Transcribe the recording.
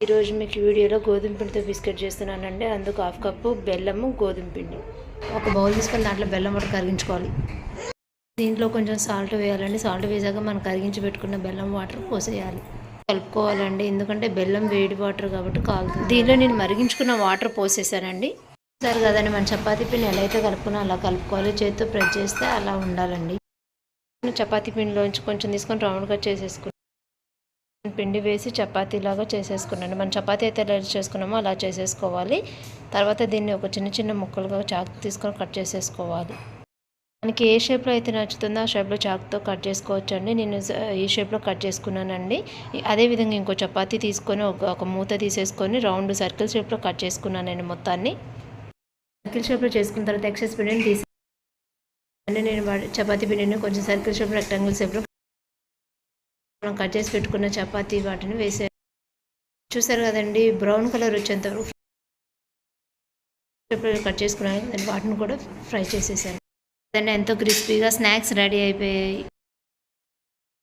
ఈరోజు మీకు వీడియోలో గోధుమ పిండితో బిస్కెట్ చేస్తున్నానండి. అందుకు 1/2 కప్పు బెల్లము, గోధుమ పిండి. ఒక బౌల్ తీసుకొని దాంట్లో బెల్లం ఒకటి కరిగించుకోవాలి. దీంట్లో కొంచెం సాల్ట్ వేయాలండి. సాల్ట్ వేసాక మనం కరిగించి పెట్టుకున్న బెల్లం వాటర్ పోసేయాలి. కలుపుకోవాలండి, ఎందుకంటే బెల్లం వేడి వాటర్ కాబట్టి కాలుతుంది. దీనిలో నేను మరిగించుకున్న వాటర్ పోసేసానండి. సరే కదండి, మన చపాతీ పిండి ఎలా అయితే కలుపుకున్నా అలా కలుపుకోవాలి. చేతితో ప్రెస్ చేస్తే అలా ఉండాలండి. చపాతీ పిండిలోంచి కొంచెం తీసుకొని రౌండ్గా చేసేసుకున్నాను. పిండి వేసి చపాతీలాగా చేసేసుకున్నాను. మనం చపాతీ అయితే ఎలా చేసుకున్నామో అలా చేసేసుకోవాలి. తర్వాత దీన్ని ఒక చిన్న చిన్న ముక్కలుగా చాకు తీసుకొని కట్ చేసేసుకోవాలి. మనకి ఏ షేప్లో అయితే నచ్చుతుందో ఆ షేప్లో చాకుతో కట్ చేసుకోవచ్చండి. నేను ఈ షేప్లో కట్ చేసుకున్నానండి. అదేవిధంగా ఇంకో చపాతీ తీసుకొని ఒక మూత తీసేసుకొని రౌండ్ సర్కిల్ షేప్లో కట్ చేసుకున్నాను నేను మొత్తాన్ని. సర్కిల్ షేప్లో చేసుకున్న తర్వాత ఎక్సెస్ పిండిని తీసి నేను చపాతీ పిండిని కొంచెం సర్కిల్ షేప్, రెక్టాంగిల్ షేప్లో మనం కట్ చేసి పెట్టుకున్న చపాతీ వాటిని వేసే చూసారు కదండి, బ్రౌన్ కలర్ వచ్చేంత వరకు కట్ చేసుకున్నాను. వాటిని కూడా ఫ్రై చేసేసాను. ఎంతో క్రిస్పీగా స్నాక్స్ రెడీ అయిపోయాయి.